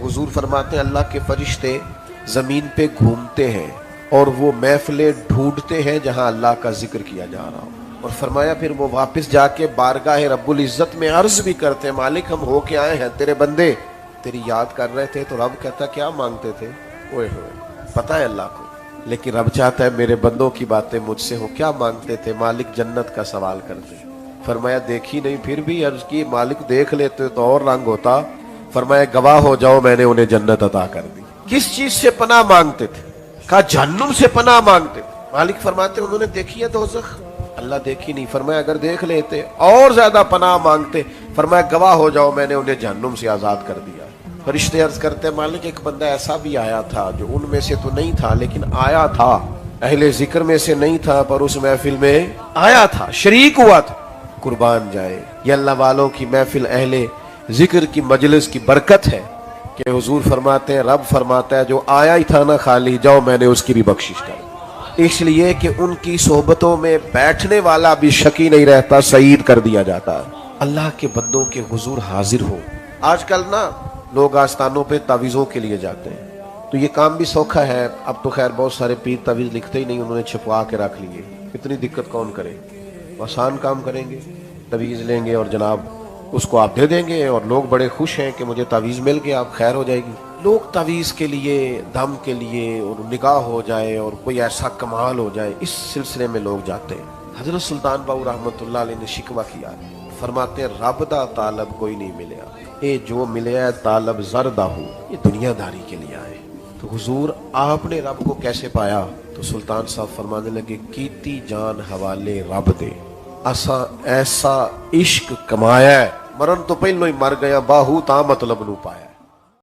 حضور فرماتے ہیں اللہ کے فرشتے زمین پہ گھومتے ہیں اور وہ محفلیں ڈھونڈتے ہیں جہاں اللہ کا ذکر کیا جا رہا ہو، اور فرمایا پھر وہ واپس جا کے بارگاہ رب العزت میں عرض بھی کرتے ہیں مالک ہم ہو کے آئے ہیں، تیرے بندے تیری یاد کر رہے تھے۔ تو رب کہتا کیا مانگتے تھے؟ اوئے ہوئے، پتہ ہے اللہ کو، لیکن رب چاہتا ہے میرے بندوں کی باتیں مجھ سے ہو۔ کیا مانگتے تھے؟ مالک جنت کا سوال کرتے۔ فرمایا دیکھی نہیں، پھر بھی عرض کی مالک دیکھ لیتے تو اور رنگ ہوتا۔ فرمایا گواہ ہو جاؤ میں نے انہیں جنت عطا کر دی۔ کس چیز سے پناہ مانگتے تھے؟ کہا جہنم سے پناہ مانگتے تھے۔ مالک فرماتے انہوں نے دیکھی ہے دوزخ؟ اللہ دیکھی نہیں۔ فرمایا اگر دیکھ لیتے اور زیادہ پناہ مانگتے۔ فرمایا گواہ ہو جاؤ میں نے انہیں جہنم سے آزاد کر دیا۔ فرشتے عرض کرتے مالک ایک بندہ ایسا بھی آیا تھا جو ان میں سے تو نہیں تھا لیکن آیا تھا، اہل ذکر میں سے نہیں تھا پر اس محفل میں آیا تھا، شریک ہوا تھا۔ قربان جائے یہ اللہ والوں کی محفل، اہل ذکر کی مجلس کی برکت ہے کہ حضور فرماتے ہیں، رب فرماتا ہے جو آیا ہی تھا نا خالی، جاؤ میں نے اس کی بھی بخشش کر۔ اس لیے کہ ان کی صحبتوں میں بیٹھنے والا بھی شکی نہیں رہتا، سعید کر دیا جاتا ہے۔ اللہ کے بندوں کے حضور حاضر ہو۔ آج کل نا لوگ آستانوں پہ تعویذوں کے لیے جاتے ہیں، تو یہ کام بھی سوکھا ہے۔ اب تو خیر بہت سارے پیر تعویذ لکھتے ہی نہیں، انہوں نے چھپوا کے رکھ لیے، اتنی دقت کون کرے؟ آسان کام کریں گے، تعویذ لیں گے اور جناب اس کو آپ دے دیں گے اور لوگ بڑے خوش ہیں کہ مجھے تعویذ مل گیا، اب خیر ہو جائے گی۔ لوگ تعویذ کے لیے، دم کے لیے، اور نگاہ ہو جائے اور کوئی ایسا کمال ہو جائے، اس سلسلے میں لوگ جاتے ہیں۔ حضرت سلطان باؤ رحمۃ اللہ علیہ نے شکوہ کیا، فرماتے ہیں رب دا طالب کوئی نہیں ملیا، اے جو ملیا طالب زردہ ہو، یہ دنیا داری کے لیے آئے۔ تو حضور آپ نے رب کو کیسے پایا؟ تو سلطان صاحب فرمانے لگے کیتی جان حوالے رب دے، اساں ایسا عشق کمایا ہے، مرن تو پہلو ہی مر گیا، باہو تا مطلب نو پایا۔